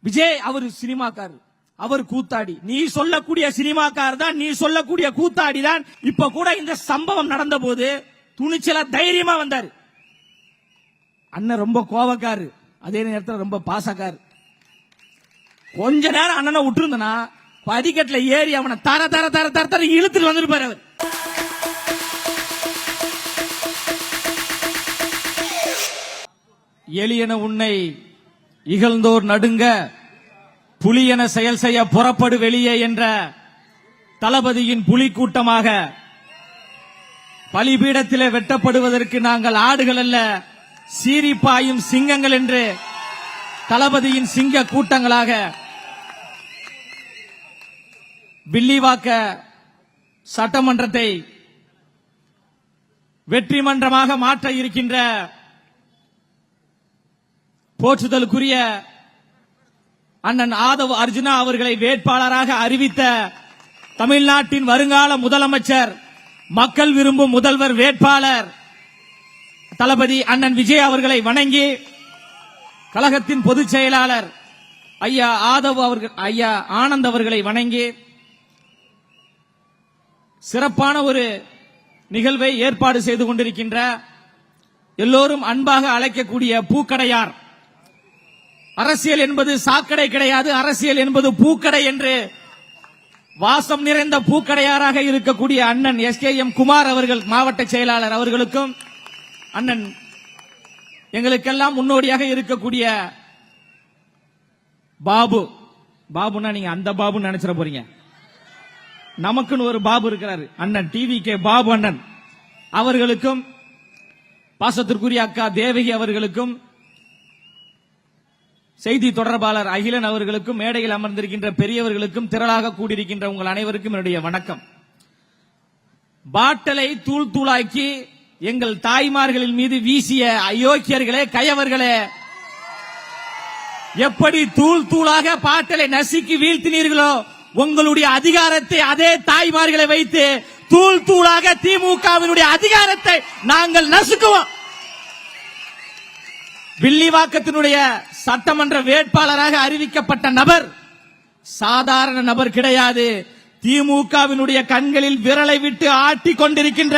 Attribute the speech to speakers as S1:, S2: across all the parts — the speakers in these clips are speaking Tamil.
S1: விஜய் அவர் சினிமாக்காரர், அவர் கூத்தாடி. நீ சொல்லக்கூடிய சினிமாக்காரர் தான், நீ சொல்லக்கூடிய கூத்தாடி தான். இப்ப கூட இந்த சம்பவம் நடந்த போது துணிச்சலா தைரியமா வந்தாரு. அண்ணன் ரொம்ப கோவக்காரு, அதே நேரத்தில் ரொம்ப பாசக்காரு. கொஞ்ச நேரம் அண்ணனை விட்டுருந்தனா படிக்கட்டுல ஏறி அவனை தர தர தர தர தர இழுத்துட்டு வந்திருப்பாரு அவர். எலியன உன்னை இகழ்ந்தோர் நடுங்க, புலியென செயல் செய்ய புறப்படு வெளியே என்ற தளபதியின் புலி கூட்டமாக பலிபீடத்திலே வெட்டப்படுவதற்கு நாங்கள் ஆடுகள் அல்ல, சீரிப்பாயும் சிங்கங்கள் என்று தளபதியின் சிங்க கூட்டங்களாக வில்லிவாக்க சட்டமன்றத்தை வெற்றி மன்றமாக மாற்ற இருக்கின்ற போற்றுதலுக்குரிய அண்ணன் ஆதவ் அர்ஜுனா அவர்களை வேட்பாளராக அறிவித்த தமிழ்நாட்டின் வருங்கால முதலமைச்சர், மக்கள் விரும்பும் முதல்வர் வேட்பாளர் தளபதி அண்ணன் விஜய் அவர்களை வணங்கி, கழகத்தின் பொதுச் செயலாளர் ஐயா ஆதவ் அவர்கள், ஐயா ஆனந்த் அவர்களை வணங்கி சிறப்பான ஒரு நிகழ்வை ஏற்பாடு செய்து கொண்டிருக்கின்ற எல்லோரும் அன்பாக அழைக்கக்கூடிய பூக்கடையார், அரசியல் என்பது சாக்கடை கிடையாது, அரசியல் என்பது பூக்கடை என்று வாசம் நிறைந்த பூக்கடையாராக இருக்கக்கூடிய அண்ணன் SKM குமார் அவர்கள், மாவட்ட செயலாளர் அவர்களுக்கும், அண்ணன் எங்களுக்கெல்லாம் முன்னோடியாக இருக்கக்கூடிய பாபு, பாபுனா நீங்க அந்த பாபு நினைச்சிட போறீங்க, நமக்குன்னு ஒரு பாபு இருக்கிறாரு, அண்ணன் TVK பாபு அண்ணன் அவர்களுக்கும், பாசத்திற்குரிய அக்கா தேவகி அவர்களுக்கும், செய்தி தொடர்பாளர் அகிலன் அவர்களுக்கும், மேடையில் அமர்ந்திருக்கின்ற பெரியவர்களுக்கும், திரளாக கூடியிருக்கின்ற உங்கள் அனைவருக்கும் என்னுடைய வணக்கம். பாட்டலை தூள் தூளாக்கி எங்கள் தாய்மார்களின் மீது வீசிய அயோக்கியர்களே, கயவர்களே, எப்படி தூள் தூளாக பாட்டலை நசுக்கி வீழ்த்தினீர்களோ, உங்களுடைய அதிகாரத்தை அதே தாய்மார்களை வைத்து தூள் தூளாக திமுகவினுடைய அதிகாரத்தை நாங்கள் நசுக்குவோம். வில்லிவாக்கத்தினுடைய சட்டமன்ற வேட்பாளராக அறிவிக்கப்பட்ட நபர் சாதாரண நபர் கிடையாது. திமுகவினுடைய கண்களில் விரலை விட்டு ஆட்டிக் கொண்டிருக்கின்ற,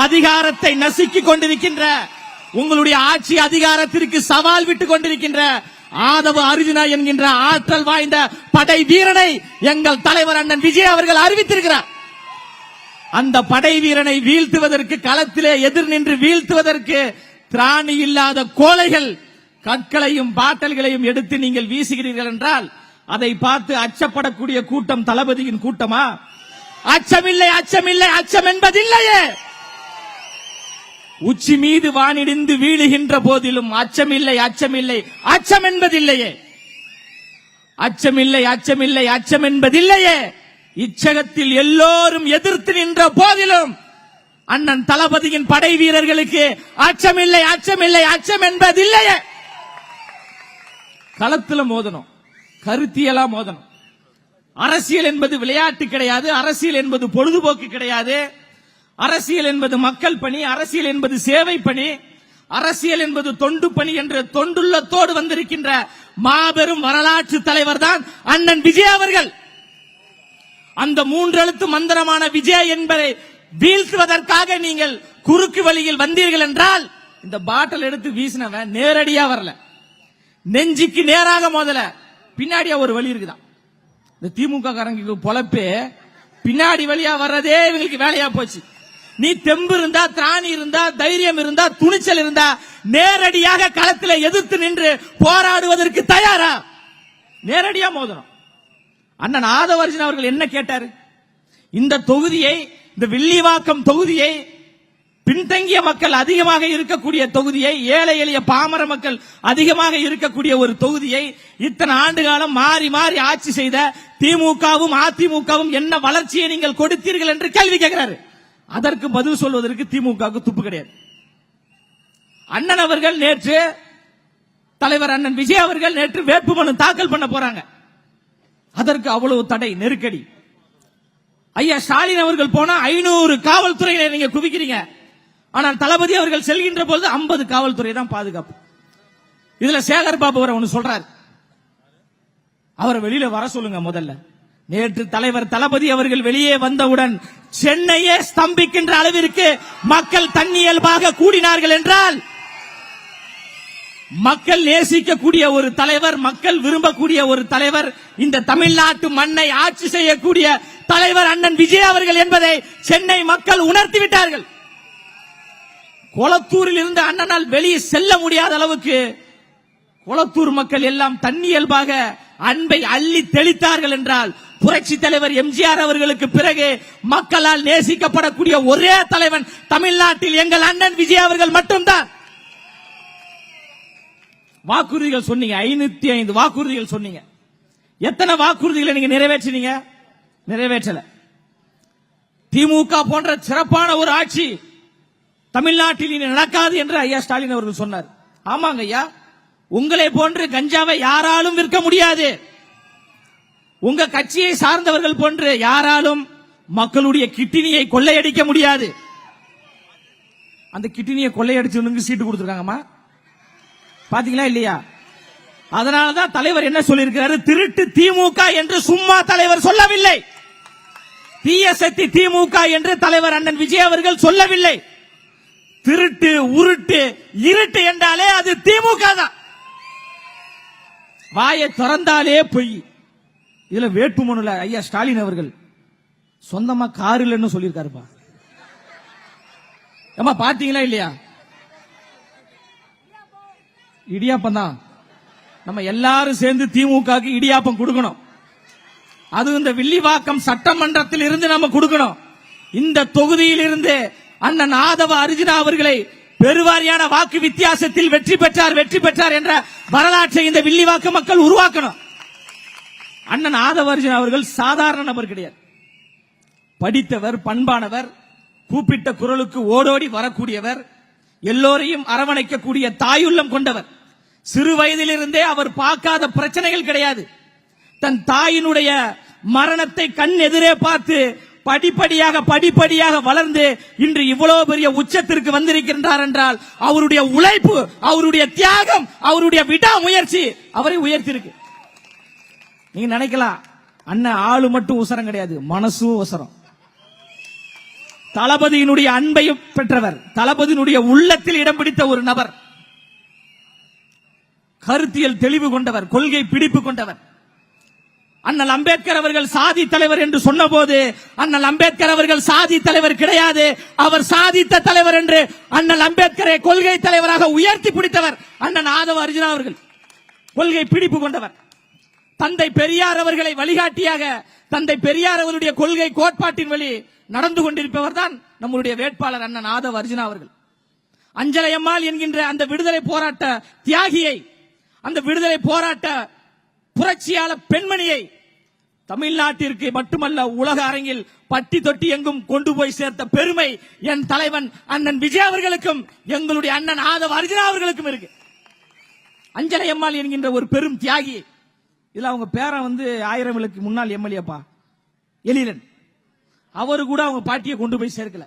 S1: அதிகாரத்தை நசுக்கிக் கொண்டிருக்கின்ற, உங்களுடைய ஆட்சி அதிகாரத்திற்கு சவால் விட்டுக் கொண்டிருக்கின்ற ஆதவ அர்ஜுனா என்கின்ற ஆற்றல் வாய்ந்த படை வீரனை எங்கள் தலைவர் அண்ணன் விஜய் அவர்கள் அறிவித்திருக்கிறார். அந்த படை வீரனை வீழ்த்துவதற்கு, களத்திலே எதிர் நின்று வீழ்த்துவதற்கு திராணி இல்லாத கோழைகள் கற்களையும் பாட்டல்களையும் எடுத்து நீங்கள் வீசுகிறீர்கள் என்றால், அதை பார்த்து அச்சப்படக்கூடிய கூட்டம் தளபதியின் கூட்டமா? அச்சமில்லை, அச்சமில்லை, அச்சம் என்பதில்லையே. உச்சி மீது வானிடிந்து வீழுகின்ற போதிலும் அச்சமில்லை, அச்சமில்லை, அச்சம் என்பதில்லையே. அச்சமில்லை, அச்சமில்லை, அச்சம் என்பதில்லையே. இச்சகத்தில் எல்லோரும் எதிர்த்து நின்ற போதிலும் அண்ணன் தளபதியின் படை வீரர்களுக்கு அச்சமில்லை, அச்சமில்லை, அச்சம் என்பதில்லையே. களத்துல மோதணும், கருத்தியலா மோதணும். அரசியல் என்பது விளையாட்டு கிடையாது, அரசியல் என்பது பொழுதுபோக்கு கிடையாது, அரசியல் என்பது மக்கள் பணி, அரசியல் என்பது சேவை பணி, அரசியல் என்பது தொண்டு பணி என்று தொண்டுள்ளத்தோடு வந்திருக்கின்ற மாபெரும் வரலாற்று தலைவர் தான் அண்ணன் விஜய் அவர்கள். அந்த 3 எழுத்து மந்திரமான விஜய் என்பதை வீழ்த்துவதற்காக நீங்கள் குறுக்கு வழியில் வந்தீர்கள் என்றால், இந்த பாட்டில் எடுத்து வீசினவன் நேரடியா வரல, நெஞ்சுக்கு நேராக மோதல, பின்னாடியா ஒரு வழி இருக்குதான். இந்த திமுக காரங்களுக்கு பொழப்பே பின்னாடி வழியா வர்றதே இவங்களுக்கு வேலையா போச்சு. நீ தெம்பு இருந்தா, திராணி இருந்தா, தைரியம் இருந்தா, துணிச்சல் இருந்தா நேரடியாக களத்தில் எதிர்த்து நின்று போராடுவதற்கு தயாரா? நேரடியா மோதணும். அண்ணன் ஆதவ அர்ஜுனா அவர்கள் என்ன கேட்டாரு? இந்த தொகுதியை, இந்த வில்லிவாக்கம் தொகுதியை, பின்தங்கிய மக்கள் அதிகமாக இருக்கக்கூடிய தொகுதியை, ஏழை எளிய பாமர மக்கள் அதிகமாக இருக்கக்கூடிய ஒரு தொகுதியை இத்தனை ஆண்டு காலம் மாறி மாறி ஆட்சி செய்த திமுகவும் அதிமுகவும் என்ன வளர்ச்சியை நீங்கள் கொடுத்தீர்கள் என்று கேள்வி கேட்கிறாரு. அதற்கு பதில் சொல்வதற்கு திமுகவுக்கு துப்பு கிடையாது. அண்ணன் அவர்கள் நேற்று, தலைவர் அண்ணன் விஜய் அவர்கள் நேற்று வேட்புமனு தாக்கல் பண்ண போறாங்க. அதற்கு அவ்வளவு தடை, நெருக்கடி. ஐயா ஸ்டாலின் அவர்கள் போனா 500 காவல்துறையினர் நீங்க குவிக்கிறீங்க. ஆனால் தளபதி அவர்கள் செல்கின்ற பொழுது 50 காவல்துறை தான் பாதுகாப்பு. இதுல சேகர் பாபு ஒன்னு சொல்றாரு, அவரை வெளியில வர சொல்லுங்க முதல்ல. நேற்று தலைவர் தளபதி அவர்கள் வெளியே வந்தவுடன் சென்னையே ஸ்தம்பிக்கின்ற அளவிற்கு மக்கள் தன்னியல்பாக கூடினார்கள் என்றால், மக்கள் நேசிக்கக்கூடிய ஒரு தலைவர், மக்கள் விரும்பக்கூடிய ஒரு தலைவர், இந்த தமிழ்நாட்டு மண்ணை ஆட்சி செய்யக்கூடிய தலைவர் அண்ணன் விஜய் அவர்கள் என்பதை சென்னை மக்கள் உணர்த்திவிட்டார்கள். கொளத்தூரில் இருந்து அண்ணனால் வெளியே செல்ல முடியாத அளவுக்கு கொளத்தூர் மக்கள் எல்லாம் தன்னியல்பாக அன்பை அள்ளி தெளித்தார்கள் என்றால், புரட்சி தலைவர் எம்ஜிஆர் அவர்களுக்கு பிறகு மக்களால் நேசிக்கப்படக்கூடிய ஒரே தலைவன் தமிழ்நாட்டில் எங்கள் அண்ணன் விஜய் அவர்கள் மட்டும்தான். வாக்குறுதிகள் சொன்னீங்க, 505 வாக்குறுதிகள் சொன்னீங்க. எத்தனை வாக்குறுதிகளை நீங்க நிறைவேற்றினீங்க? நிறைவேற்றல. திமுக போன்ற சிறப்பான ஒரு ஆட்சி தமிழ்நாட்டில் இனி நடக்காது என்று ஐயா ஸ்டாலின் அவர்கள் சொன்னார். ஆமாங்க ஐயா, உங்களை போன்று கஞ்சாவை யாராலும் விற்க முடியாது. உங்க கட்சியை சார்ந்தவர்கள் போன்று யாராலும் மக்களுடைய கிட்னியை கொள்ளையடிக்க முடியாது. அந்த கிட்னியை கொள்ளையடிச்சவனுக்கு சீட்டு கொடுத்திருக்காங்கம்மா, பாத்தீங்களா இல்லையா? அதனாலதான் தலைவர் என்ன சொல்லியிருக்கிறாரு, திருட்டு திமுக என்று சும்மா தலைவர் சொல்லவில்லை. தீய சக்தி திமுக என்று தலைவர் அண்ணன் விஜய் அவர்கள் சொல்லவில்லை. திருட்டு, உருட்டு, இருட்டு என்றாலே அது திமுக தான். வாயை திறந்தாலே பொய். இதுல வேட்புமனுல ஐயா ஸ்டாலின் அவர்கள் சொந்தமா கார் இல்லைன்னு சொல்லியிருக்காருப்பா. ஏமா பாத்தீங்களா இல்லையா? இடியாப்பம் தான். நம்ம எல்லாரும் சேர்ந்து திமுகவுக்கு இடியாப்பம் கொடுக்கணும். அது இந்த வில்லிவாக்கம் சட்டமன்றத்தில் இருந்து நம்ம கொடுக்கணும். இந்த தொகுதியில் இருந்து அண்ணன் ஆதவ அர்ஜுனா அவர்களை பெருவாரியான வாக்கு வித்தியாசத்தில் வெற்றி பெற்றார் என்ற வரலாற்றை இந்த வில்லிவாக்க மக்கள் உருவாக்கணும். அண்ணன் ஆதவ அர்ஜுனா அவர்கள் சாதாரண நபர் கிடையாது. படித்தவர், பண்பானவர், கூப்பிட்ட குரலுக்கு ஓடோடி வரக்கூடியவர், எல்லோரையும் அரவணைக்கக்கூடிய தாயுள்ளம் கொண்டவர். சிறு வயதிலிருந்தே அவர் பார்க்காத பிரச்சனைகள் கிடையாது. தன் தாயினுடைய மரணத்தை கண் எதிரே பார்த்து படிப்படியாக வளர்ந்து இன்று இவ்வளவு பெரிய உச்சத்திற்கு வந்திருக்கின்றார் என்றால் அவருடைய உழைப்பு, அவருடைய தியாகம், அவருடைய விடாமுயற்சி அவரை உயர்த்திருக்கு. நீங்க நினைக்கலாம், அண்ணன் ஆளு மட்டும் உசரம் கிடையாது, மனசும் உசரம். தளபதியினுடைய அன்பையும் பெற்றவர், தளபதியினுடைய உள்ளத்தில் இடம் பிடித்த ஒரு நபர், கருத்தியல் தெளிவு கொண்டவர், கொள்கை பிடிப்பு கொண்டவர். அண்ணல் அம்பேத்கர் அவர்கள் சாதி தலைவர் என்று சொன்ன போது அண்ணல் அம்பேத்கர் அவர்கள் சாதி தலைவர் கிடையாது, அவர் சாதித்த தலைவர் என்று அண்ணல் அம்பேத்கரை கொள்கை தலைவராக உயர்த்தி பிடித்தவர் அண்ணன் ஆதவ அர்ஜுனா அவர்கள். கொள்கை பிடிப்பு கொண்டவர். தந்தை பெரியார் அவர்களை வழிகாட்டியாக, தந்தை பெரியார் அவருடைய கொள்கை கோட்பாட்டின் வழி நடந்து கொண்டிருப்பவர் தான் நம்முடைய வேட்பாளர் அண்ணன் ஆதவ அர்ஜுனா அவர்கள். அஞ்சலையம்மாள் என்கின்ற அந்த விடுதலை போராட்ட தியாகியை, அந்த விடுதலை போராட்ட புரட்சியாளர் பெண்மணியை தமிழ்நாட்டிற்கு மட்டுமல்ல உலக அரங்கில் பட்டி தொட்டி எங்கும் கொண்டு போய் சேர்த்த பெருமை என் தலைவன் அண்ணன் விஜய் அவர்களுக்கும் எங்களுடைய அண்ணன் ஆதவ அர்ஜுனா அவர்களுக்கும் இருக்கு. அஞ்சலையம்மாள் என்கின்ற ஒரு பெரும் தியாகி. இதுல அவங்க பேரன் 1000 விளக்கு முன்னாள் எம்எல்ஏப்பா எழிலன். அவரு கூட அவங்க பாட்டியை கொண்டு போய் சேர்க்கல.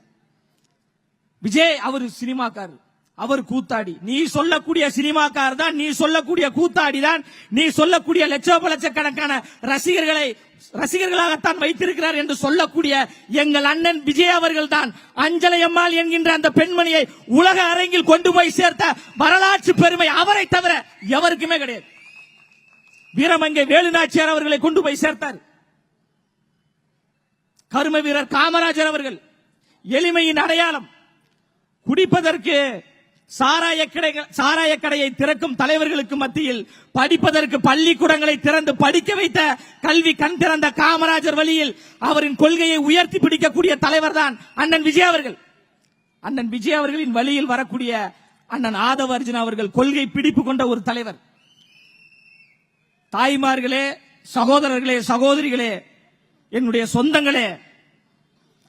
S1: விஜய் அவர் சினிமாக்காரர், அவர் கூத்தாடி. நீ சொல்லக்கூடிய சினிமாக்கார் தான், நீ சொல்லக்கூடிய கூத்தாடி தான், நீ சொல்லக்கூடிய லட்சக்கணக்கான ரசிகர்களாகத்தான் வைத்திருக்கிறார் என்று சொல்லக்கூடிய எங்கள் அண்ணன் விஜய் அவர்கள் தான் அஞ்சலையம்மாள் என்கின்ற அந்த பெண்மணியை உலக அரங்கில் கொண்டு போய் சேர்த்த வரலாற்று பெருமை அவரை தவிர எவருக்குமே கிடையாது. வீரமங்கை வேலுநாச்சியார் அவர்களை கொண்டு போய் சேர்த்தார். கரும வீரர் காமராஜர் அவர்கள் எளிமையின் அடையாளம். குடிப்பதற்கு சாராய கடையை திறக்கும் தலைவர்களுக்கு மத்தியில் படிப்பதற்கு பள்ளிக்கூடங்களை திறந்து படிக்க வைத்த கல்வி கண் திறந்த காமராஜர் வழியில் அவரின் கொள்கையை உயர்த்தி பிடிக்கக்கூடிய தலைவர் தான் அண்ணன் விஜய் அவர்கள். அண்ணன் விஜய் அவர்களின் வழியில் வரக்கூடிய அண்ணன் ஆதவ அர்ஜுனா அவர்கள் கொள்கை பிடிப்பு கொண்ட ஒரு தலைவர். தாய்மார்களே, சகோதரர்களே, சகோதரிகளே, என்னுடைய சொந்தங்களே,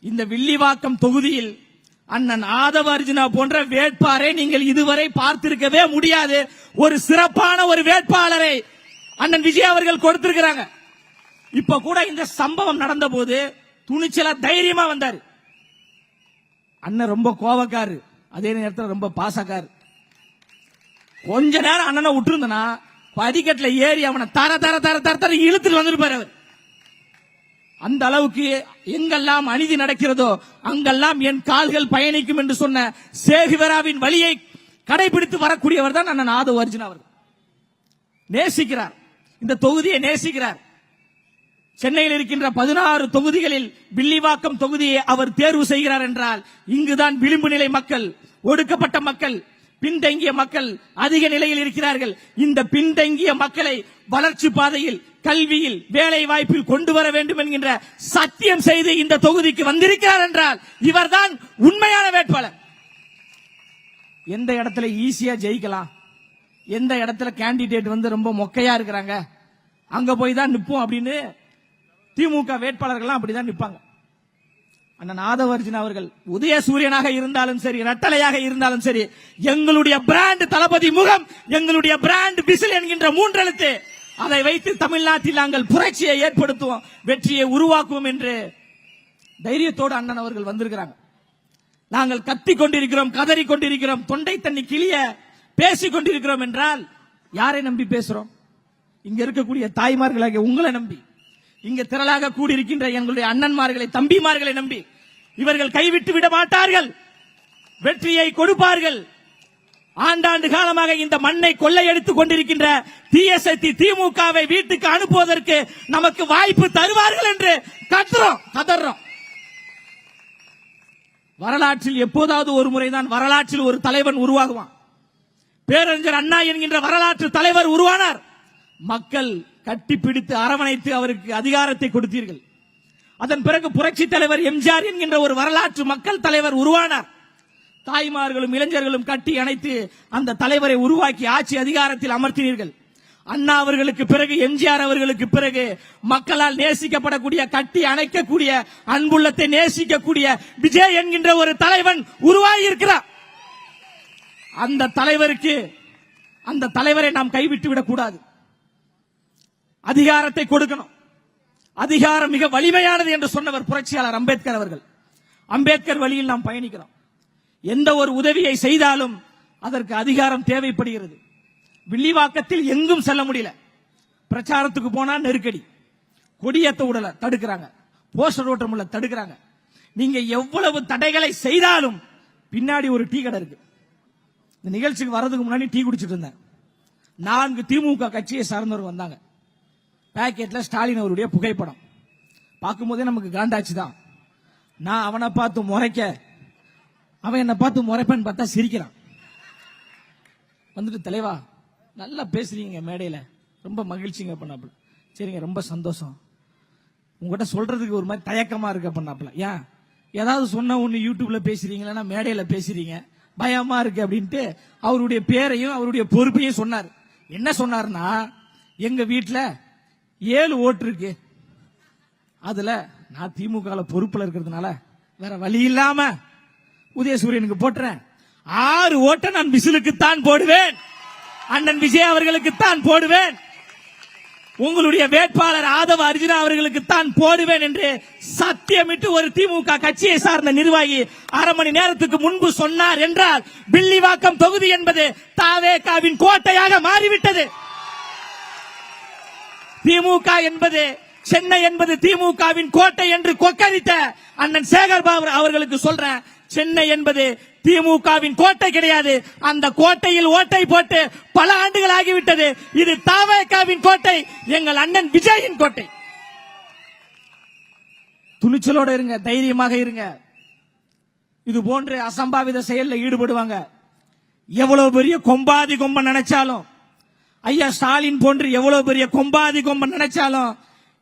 S1: இந்த வில்லிவாக்கம் தொகுதியில் அண்ணன் ஆதவ அர்ஜுனா போன்ற வேட்பாளரை நீங்கள் இதுவரை பார்த்திருக்கவே முடியாது. ஒரு சிறப்பான ஒரு வேட்பாளரை அண்ணன் விஜய் அவர்கள் கொடுத்திருக்கிறாங்க. இப்ப கூட இந்த சம்பவம் நடந்த போது துணிச்சலா தைரியமா வந்தாரு. அண்ணன் ரொம்ப கோபக்காரு, அதே நேரத்தில் ரொம்ப பாசக்காரு. கொஞ்ச நேரம் அண்ணனை விட்டுருந்தனா படிக்கட்டுல ஏறி அவனை தர தர தர தர தர இழுத்துட்டு வந்திருப்பார் அவர். அந்த அளவுக்கு எங்கெல்லாம் அநீதி நடக்கிறதோ அங்கெல்லாம் என் கால்கள் பயணிக்கும் என்று சொன்ன சேகுவராவின் வழியை கடைபிடித்து வரக்கூடியவர் தான் அண்ணன் ஆதவ் அர்ஜுனா அவர்கள். நேசிக்கிறார், இந்த தொகுதியை நேசிக்கிறார். சென்னையில் இருக்கின்ற 16 தொகுதிகளில் வில்லிவாக்கம் தொகுதியை அவர் தேர்வு செய்கிறார் என்றால் இங்குதான் விளிம்பு நிலை மக்கள், ஒடுக்கப்பட்ட மக்கள், பின்தங்கிய மக்கள் அதிக நிலையில் இருக்கிறார்கள். இந்த பின்தங்கிய மக்களை வளர்ச்சி பாதையில், கல்வியில், வேலை வாய்ப்பில் கொண்டு வர வேண்டும் என்கின்ற சத்தியம் செய்து இந்த தொகுதிக்கு வந்திருக்கிறார் என்றால் இவர்தான் உண்மையான வேட்பாளர். எந்த இடத்துல ஈஸியா ஜெயிக்கலாம், எந்த இடத்துல கேண்டிடேட் வந்து ரொம்ப மொக்கையா இருக்கிறாங்க, அங்க போய் தான் நிற்போம் அப்படின்னு திமுக வேட்பாளர்கள் அப்படிதான் நிற்பாங்க. அண்ணன் ஆதவ் அர்ஜுனா அவர்கள் உதயசூரியனாக இருந்தாலும் சரி, ரெட்டலையாக இருந்தாலும் சரி, எங்களுடைய பிராண்ட் தளபதி முகம், எங்களுடைய பிராண்ட் விசில் என்கின்ற 3 எழுத்து, அதை வைத்து தமிழ்நாட்டில் நாங்கள் புரட்சியை ஏற்படுத்துவோம், வெற்றியை உருவாக்குவோம் என்று தைரியத்தோடு அண்ணன் அவர்கள் வந்திருக்கிறாங்க. நாங்கள் கத்திக் கொண்டிருக்கிறோம், கதறி கொண்டிருக்கிறோம், தொண்டை தண்ணி கிளிய பேசிக் கொண்டிருக்கிறோம் என்றால் யாரை நம்பி பேசுறோம்? இங்க இருக்கக்கூடிய தாய்மார்களாகிய உங்களை நம்பி, இங்க திரளாக கூடியிருக்கின்ற எங்களுடைய அண்ணன்மார்களை, தம்பிமார்களை நம்பி. இவர்கள் கைவிட்டு விட மாட்டார்கள், வெற்றியை கொடுப்பார்கள். ஆண்டாண்டு காலமாக இந்த மண்ணை கொள்ளையடித்துக் கொண்டிருக்கின்ற தீய சக்தி திமுகவை வீட்டுக்கு அனுப்புவதற்கு நமக்கு வாய்ப்பு தருவார்கள் என்று கதறோம். வரலாற்றில் எப்போதாவது ஒரு முறைதான் வரலாற்றில் ஒரு தலைவன் உருவாகுவான். பேரறிஞர் அண்ணா என்கின்ற வரலாற்று தலைவர் உருவானார். மக்கள் கட்டிப்பிடித்து அரவணைத்து அவருக்கு அதிகாரத்தை கொடுத்தீர்கள். அதன் பிறகு புரட்சி தலைவர் எம்ஜிஆர் என்கின்ற ஒரு வரலாற்று மக்கள் தலைவர் உருவானார். தாய்மார்களும் இளைஞர்களும் கட்டி அணைத்து அந்த தலைவரை உருவாக்கி ஆட்சி அதிகாரத்தில் அமர்த்தினீர்கள். அண்ணா அவர்களுக்கு பிறகு, எம்ஜிஆர் அவர்களுக்கு பிறகு மக்களால் நேசிக்கப்படக்கூடிய, கட்டி அணைக்கக்கூடிய, அன்புள்ளத்தை நேசிக்கக்கூடிய விஜய் என்கின்ற ஒரு தலைவன் உருவாகி இருக்கிறார். அந்த தலைவரை நாம் கைவிட்டு விடக் கூடாது. அதிகாரத்தை கொடுக்கணும். அதிகாரம் மிக வலிமையானது என்று சொன்னவர் புரட்சியாளர் அம்பேத்கர் அவர்கள். அம்பேத்கர் வழியில் நாம் பயணிக்கிறோம். எந்த ஒரு உதவியை செய்தாலும் அதற்கு அதிகாரம் தேவைப்படுகிறது. வில்லிவாக்கத்தில் எங்கும் செல்ல முடியல. பிரச்சாரத்துக்கு போனா நெருக்கடி, கொடியேத்த உடல தடுக்கிறாங்க, போஸ்டர் ஓட்ட முடியல தடுக்கிறாங்க. நீங்க எவ்வளவு தடைகளை செய்தாலும் பின்னாடி ஒரு டீ கடை இருக்கு. இந்த நிகழ்ச்சிக்கு வர்றதுக்கு முன்னாடி டீ குடிச்சிட்டு இருந்தேன். 4 திமுக கட்சியை சார்ந்தவர் வந்தாங்க. பேக்கெட்ல ஸ்டாலின் அவருடைய புகைப்படம் பார்க்கும் போதே நமக்கு காண்டாச்சு தான். நான் அவனை பார்த்து முறைக்க, அவன் என்ன பார்த்து முறைப்பேன்னு பார்த்தா சிரிக்கிறான். வந்துட்டு, தலைவா நல்லா பேசுறீங்க மேடையில, ரொம்ப மகிழ்ச்சிங்க பண்ணாப்புல. சரிங்க, ரொம்ப சந்தோஷம். உங்ககிட்ட சொல்றதுக்கு ஒரு மாதிரி தயக்கமா இருக்க பண்ணாப்புல. ஏன் ஏதாவது சொன்ன ஒண்ணு யூடியூப்ல பேசுறீங்களா, மேடையில பேசுறீங்க, பயமா இருக்கு அப்படின்ட்டு அவருடைய பேரையும் அவருடைய பொறுப்பையும் சொன்னார். என்ன சொன்னார்னா, எங்க வீட்டுல 7 ஓட்டு இருக்கு, அதுல நான் திமுக பொறுப்புல இருக்கிறதுனால வேற வழி இல்லாம உதயசூரியனுக்கு போட்டுறேன். 6 ஓட்டை நான் விசிலுக்குத்தான் போடுவேன், அண்ணன் விஜய் அவர்களுக்குத்தான் போடுவேன், உங்களுடைய வேட்பாளர் ஆதவ் அர்ஜுனா அவர்களுக்குத்தான் போடுவேன் என்று சத்தியமிட்டு ஒரு திமுக கட்சியை சார்ந்த நிர்வாகி அரை மணி நேரத்துக்கு முன்பு சொன்னார் என்றால் வில்லிவாக்கம் தொகுதி என்பது தாவேகாவின் கோட்டையாக மாறிவிட்டது. திமுக என்பது, சென்னை என்பது திமுகவின் கோட்டை என்று கொக்கரித்த அண்ணன் சேகர் பாபு அவர்களுக்கு சொல்றேன், சென்னை என்பது திமுகவின் கோட்டை கிடையாது. அந்த கோட்டையில் ஓட்டை போட்டு பல ஆண்டுகள் ஆகிவிட்டது. இது தாவேகாவின் கோட்டை, எங்கள் அண்ணன் விஜயின் கோட்டை. துணிச்சலோட இருங்க, தைரியமாக இருங்க. இது போன்ற அசம்பாவித செயலில் ஈடுபடுவாங்க. எவ்வளவு பெரிய கொம்பாதி கொம்பன் நினைச்சாலும், ஐயா ஸ்டாலின் போன்று எவ்வளவு பெரிய கொம்பாதி கொம்பன் நினைச்சாலும்,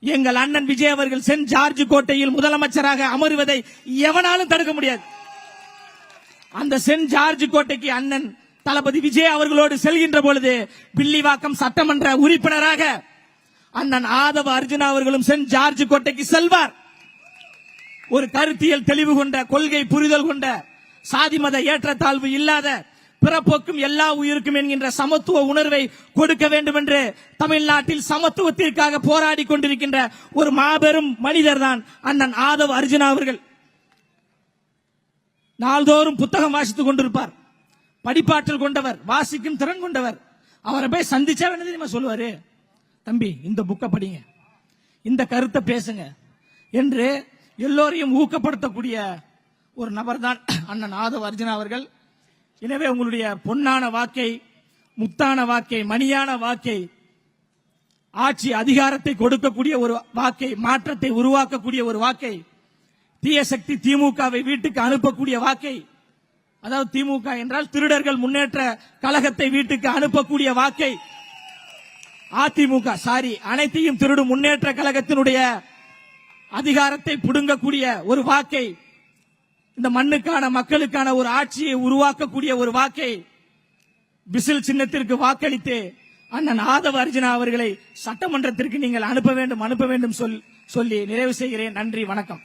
S1: எங்கள் அண்ணன் விஜய் அவர்கள் சென்ட் ஜார்ஜ் கோட்டையில் முதலமைச்சராக அமருவதை எவனாலும் தடுக்க முடியாது. அந்த சென்ட் ஜார்ஜ் கோட்டைக்கு அண்ணன் தளபதி விஜய் அவர்களோடு செல்கின்ற பொழுது வில்லிவாக்கம் சட்டமன்ற உறுப்பினராக அண்ணன் ஆதவ அர்ஜுனா அவர்களும் சென்ட் ஜார்ஜ் கோட்டைக்கு செல்வார். ஒரு கருத்தியல் தெளிவு கொண்ட, கொள்கை புரிதல் கொண்ட, சாதி மத ஏற்றத்தாழ்வு இல்லாத, பிறப்போக்கும் எல்லா உயிருக்கும் என்கின்ற சமத்துவ உணர்வை கொடுக்க வேண்டும் என்று தமிழ்நாட்டில் சமத்துவத்திற்காக போராடி கொண்டிருக்கின்ற ஒரு மாபெரும் மனிதர் தான் அண்ணன் ஆதவ அர்ஜுனா அவர்கள். நாள்தோறும் புத்தகம் வாசித்துக் கொண்டிருப்பார். படிப்பாற்றல் கொண்டவர், வாசிக்கும் திறன் கொண்டவர். அவரை போய் சந்திச்சா என்ன தெரியுமா சொல்லுவாரு, தம்பி இந்த புக்கை படிங்க, இந்த கருத்தை பேசுங்க என்று எல்லோரையும் ஊக்கப்படுத்தக்கூடிய ஒரு நபர் தான் அண்ணன் ஆதவ அர்ஜுனா அவர்கள். எனவே உங்களுடைய பொன்னான வாக்கை, முத்தான வாக்கை, மணியான வாக்கை, ஆட்சி அதிகாரத்தை கொடுக்கக்கூடிய ஒரு வாக்கை, மாற்றத்தை உருவாக்கக்கூடிய ஒரு வாக்கை, தீய சக்தி திமுகவை வீட்டுக்கு அனுப்பக்கூடிய வாக்கை, அதாவது திமுக என்றால் திருடர்கள் முன்னேற்ற கழகத்தை வீட்டுக்கு அனுப்பக்கூடிய வாக்கை, அதிமுக அனைத்தையும் திருடும் முன்னேற்ற கழகத்தினுடைய அதிகாரத்தை புடுங்கக்கூடிய ஒரு வாக்கை, இந்த மண்ணுக்கான மக்களுக்கான ஒரு ஆட்சியை உருவாக்கக்கூடிய ஒரு வாக்கை, விசில் சின்னத்திற்கு வாக்களித்து அண்ணன் ஆதவ அர்ஜுனா அவர்களை சட்டமன்றத்திற்கு நீங்கள் அனுப்ப வேண்டும் சொல்லி நிறைவு செய்கிறேன். நன்றி, வணக்கம்.